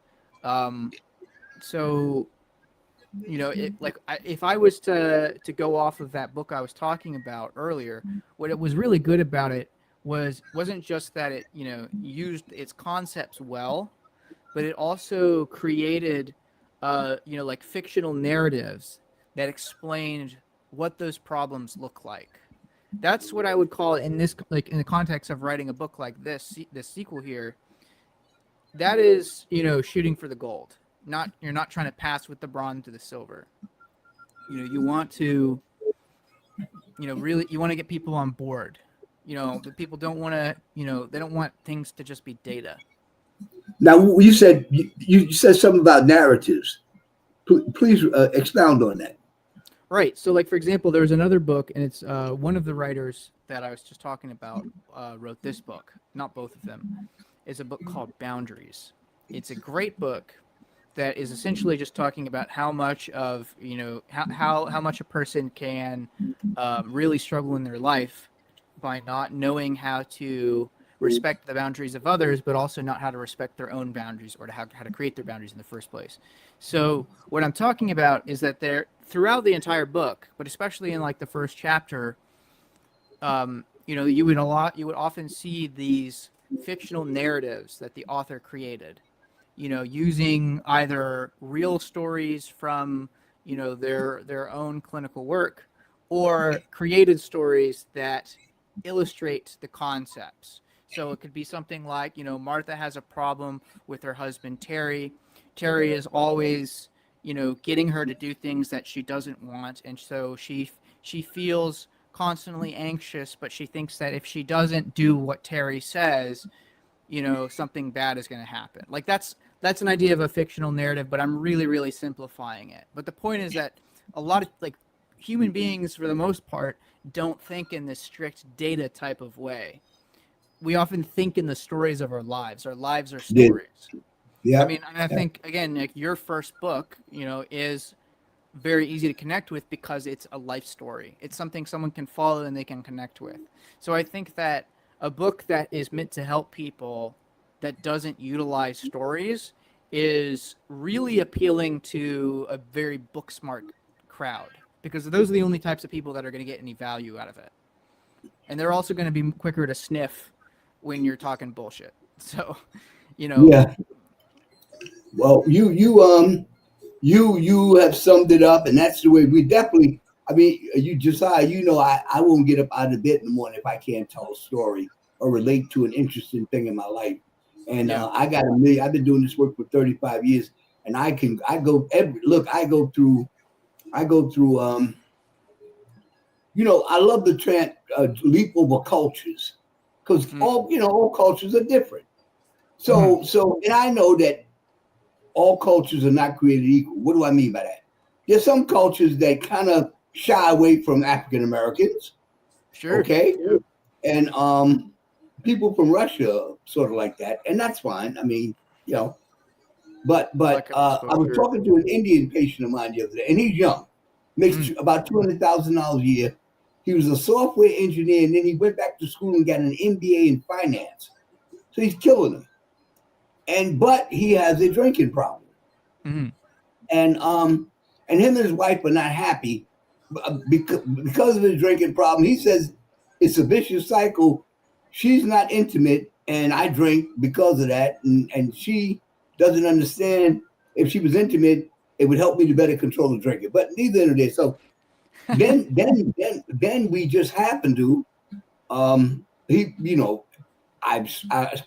So, if I was to go off of that book I was talking about earlier, what it was really good about it wasn't just that it, used its concepts well, but it also created, fictional narratives that explained what those problems look like. That's what I would call it in this, in the context of writing a book like this sequel here. that is, shooting for the gold. You're not trying to pass with the bronze to the silver. You want to, really, you want to get people on board. But people don't want to, they don't want things to just be data. Now, you said something about narratives. Please expound on that. Right. So, like, for example, there's another book, and it's one of the writers that I was just talking about wrote this book. Not both of them. It's a book called Boundaries. It's a great book that is essentially just talking about how much of, how much a person can really struggle in their life by not knowing how to respect the boundaries of others, but also not how to respect their own boundaries or how to create their boundaries in the first place. So what I'm talking about is that throughout the entire book, but especially in like the first chapter, you would often see these fictional narratives that the author created, using either real stories from, their own clinical work, or created stories that illustrate the concepts. So it could be something like, Martha has a problem with her husband, Terry. Terry is always, getting her to do things that she doesn't want. And so she feels constantly anxious, but she thinks that if she doesn't do what Terry says, something bad is going to happen. Like that's an idea of a fictional narrative, but I'm really, really simplifying it. But the point is that a lot of human beings, for the most part, don't think in this strict data type of way. We often think in the stories of our lives. Our lives are stories. Yeah. I mean, and I think, again, your first book, is very easy to connect with because it's a life story. It's something someone can follow and they can connect with. So I think that a book that is meant to help people that doesn't utilize stories is really appealing to a very book smart crowd, because those are the only types of people that are going to get any value out of it. And they're also going to be quicker to sniff when you're talking bullshit. So, Yeah. Well, you have summed it up, and that's the way we definitely. I mean, you Josiah, I won't get up out of bed in the morning if I can't tell a story or relate to an interesting thing in my life. And I've been doing this work for 35 years, and I go through. I love the leap over cultures, because all cultures are different. So and I know that all cultures are not created equal. What do I mean by that? There's some cultures that kind of shy away from African Americans. Sure. Okay. Yeah. And people from Russia sort of like that, and that's fine. I mean, but I was talking to an Indian patient of mine the other day, and he's young, makes about $200,000 a year. He was a software engineer, and then he went back to school and got an MBA in finance. So he's killing them. But he has a drinking problem. Mm-hmm. And him and his wife are not happy because of his drinking problem. He says it's a vicious cycle. She's not intimate, and I drink because of that. And she doesn't understand, if she was intimate, it would help me to better control the drinking. But neither of them. So then we just happen to I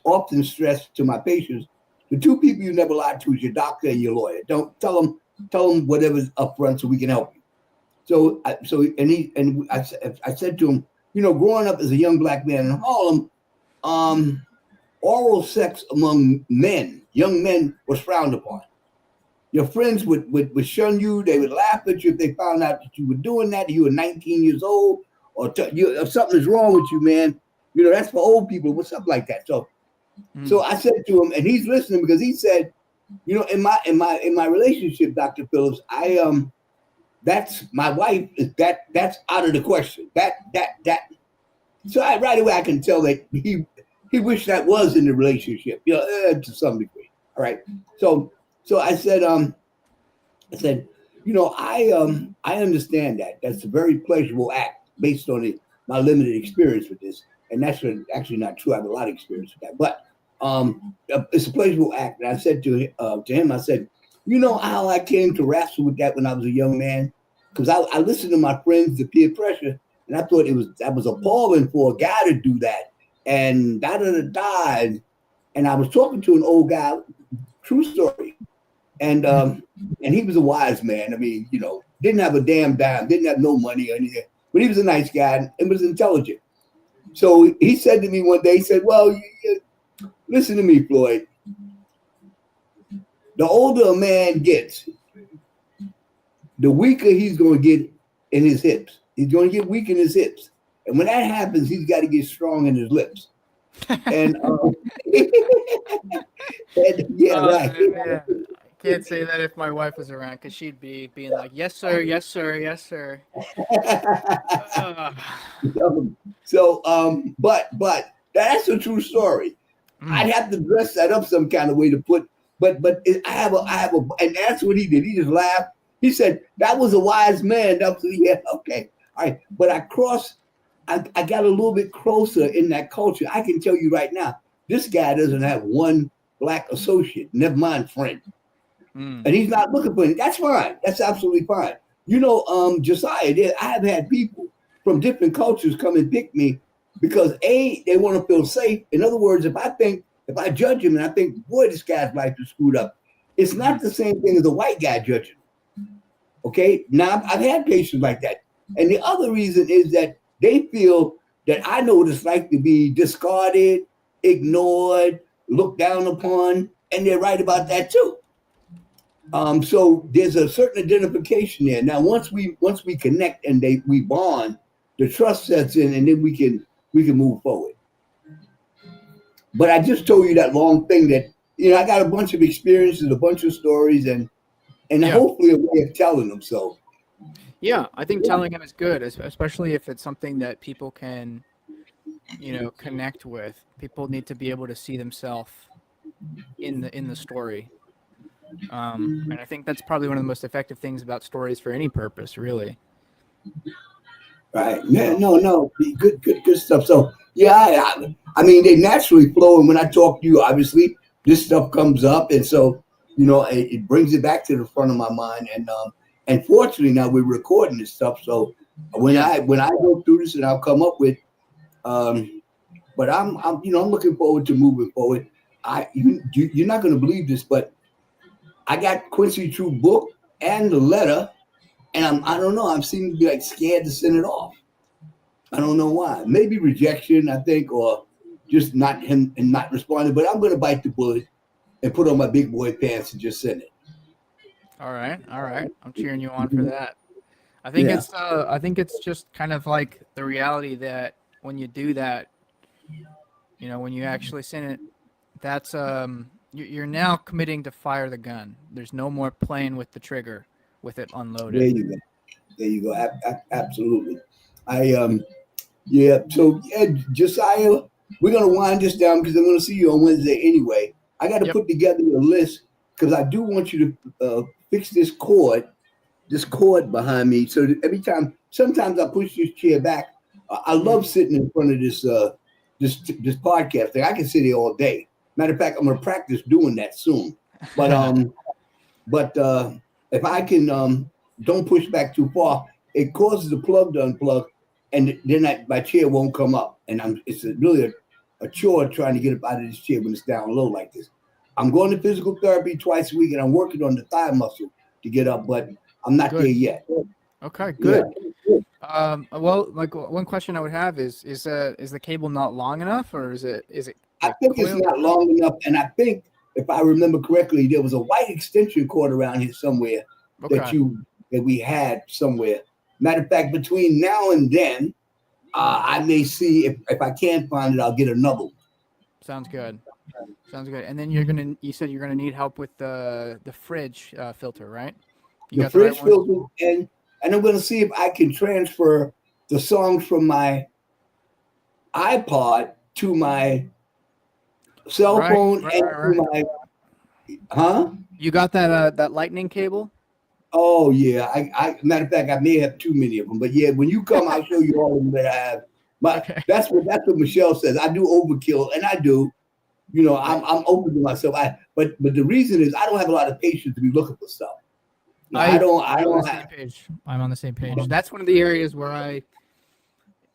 often stress to my patients, the two people you never lie to is your doctor and your lawyer. Don't tell them whatever's up front so we can help you. So I said to him, growing up as a young black man in Harlem, oral sex among young men was frowned upon. Your friends would shun you. They would laugh at you if they found out that you were doing that. You were 19 years old, or if something is wrong with you, man. That's for old people or something like that. So I said to him, and he's listening, because he said, in my relationship, Dr. Phillips, that's my wife. That's out of the question. That. So right away I can tell that he wished that was in the relationship, to some degree. All right. So I said, I understand that. That's a very pleasurable act based on my limited experience with this. And that's actually not true. I have a lot of experience with that. But it's a pleasurable act. And I said to him, I said, how I came to wrestle with that when I was a young man? Because I listened to my friends, the peer pressure, and I thought that was appalling for a guy to do that. And da-da-da-da. and I was talking to an old guy, true story, and he was a wise man. I mean, didn't have a damn dime, didn't have no money or anything, but he was a nice guy and was intelligent. So he said to me one day, he said, "Well, listen to me, Floyd. The older a man gets, the weaker he's going to get in his hips. He's going to get weak in his hips. And when that happens, he's got to get strong in his lips." And, right. Man. I can't say that if my wife was around, because she'd be being like, "Yes, sir, yes, sir, yes, sir." But that's a true story. I'd have to dress that up some kind of way to put, but I have a, and that's what he did. He just laughed. He said, "That was a wise man." That was, yeah, okay, all right. But I got a little bit closer in that culture. I can tell you right now, this guy doesn't have one black associate, never mind friend. And he's not looking for it. That's fine. That's absolutely fine. Josiah, I have had people from different cultures come and pick me because they want to feel safe. In other words, if I judge him and I think, boy, this guy's life is screwed up, it's not the same thing as a white guy judging. Okay. Now I've had patients like that. And the other reason is that they feel that I know what it's like to be discarded, ignored, looked down upon, and they're right about that too. So there's a certain identification there. Now, once we connect and we bond, the trust sets in, and then we can move forward. But I just told you that long thing that I got a bunch of experiences, a bunch of stories, and hopefully a way of telling them. So. Yeah, I think telling them is good, especially if it's something that people can, connect with. People need to be able to see themselves in the story. And I think that's probably one of the most effective things about stories for any purpose, really. Right. Yeah, no. Good stuff. So yeah, I mean, they naturally flow. And when I talk to you, obviously this stuff comes up. And so, it brings it back to the front of my mind. And fortunately now we're recording this stuff. So when I go through this and I'll come up with, but I'm looking forward to moving forward. You're not going to believe this, but I got Quincy True book and the letter, and I don't know. I'm seeming to be like scared to send it off. I don't know why. Maybe rejection, I think, or just not him and not responding. But I'm going to bite the bullet and put on my big boy pants and just send it. All right. I'm cheering you on for that. I think it's just kind of like the reality that when you do that, when you actually send it, that's you're now committing to fire the gun. There's no more playing with the trigger with it unloaded. There you go. Absolutely. So Josiah, we're going to wind this down because I'm going to see you on Wednesday anyway. I got to put together a list because I do want you to fix this cord behind me. So that sometimes I push this chair back. I love sitting in front of this podcast thing. I can sit here all day. Matter of fact, I'm going to practice doing that soon. But if I can, don't push back too far, it causes the plug to unplug, and then my chair won't come up. And it's really a chore trying to get up out of this chair when it's down low like this. I'm going to physical therapy twice a week, and I'm working on the thigh muscle to get up, but I'm not there yet. Okay, good. Yeah. Well, like one question I would have is the cable not long enough, or is it? I think it's not long enough, and I think if I remember correctly, there was a white extension cord around here somewhere that we had somewhere. Matter of fact, between now and then, I may see if I can't find it, I'll get another one. Sounds good. And then you said you're gonna need help with the fridge filter, right? The fridge filter, and I'm gonna see if I can transfer the songs from my iPod to my cell phone to my You got that lightning cable? Oh yeah. I matter of fact, I may have too many of them, but yeah, when you come, I'll show you all of them that I have. But that's what Michelle says. I do overkill, and I do. I'm open to myself. But the reason is I don't have a lot of patience to be looking for stuff. I'm on the same page. That's one of the areas where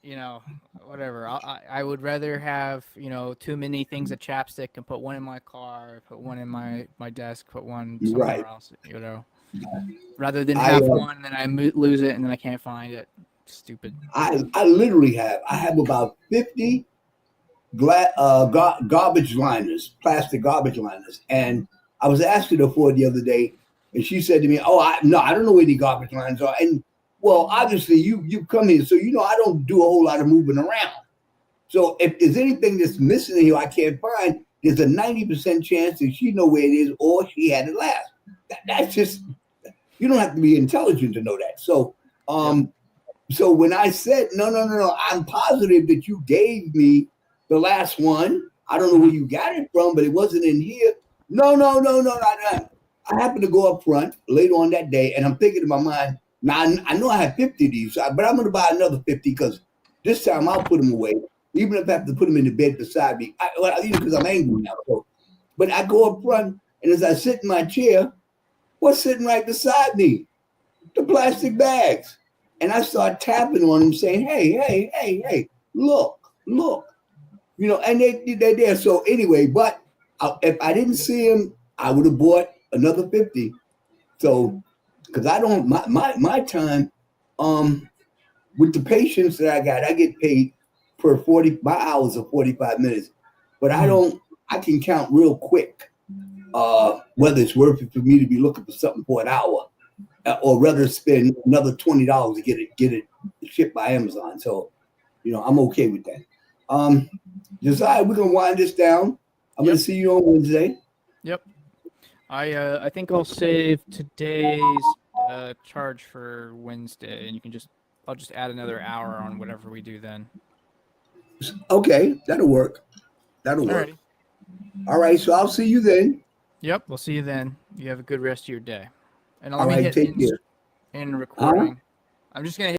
you know, whatever. I would rather have, you know, too many things of chapstick and put one in my car, put one in my desk, put one You're somewhere right. else, you know, rather than I have one and then I lose it and then I can't find it. Stupid. I literally have about 50 garbage liners, plastic garbage liners. And I was asking her for it the other day, and she said to me, "Oh, I don't know where the garbage liners are." And well, obviously, you come here, so you know I don't do a whole lot of moving around. So if there's anything that's missing here I can't find, there's a 90% chance that she know where it is or she had it last. That's just you don't have to be intelligent to know that. So Yep. so when I said no, I'm positive that you gave me the last one. I don't know where you got it from, but it wasn't in here. No. I happened to go up front later on that day, and I'm thinking in my mind, now I know I have 50 of these, but I'm going to buy another 50 because this time I'll put them away, even if I have to put them in the bed beside me. Because I'm angry now. So, but I go up front, and as I sit in my chair, what's sitting right beside me? The plastic bags. And I start tapping on them saying, hey, look. You know, and they're there. So anyway, but if I didn't see them, I would have bought another 50. So, because I don't, my time, with the patients that I get paid per 40, my hours are 45 minutes. But I can count real quick whether it's worth it for me to be looking for something for an hour or rather spend another $20 to get it shipped by Amazon. So, you know, I'm okay with that. Josiah, we're gonna wind this down. I'm gonna see you on Wednesday. Yep. I think I'll save today's charge for Wednesday, and I'll just add another hour on whatever we do then. Okay, that'll work. That'll work. Alrighty. All right, so I'll see you then. Yep. We'll see you then. You have a good rest of your day. And All let me right, hit take care. in recording. I'm just gonna hit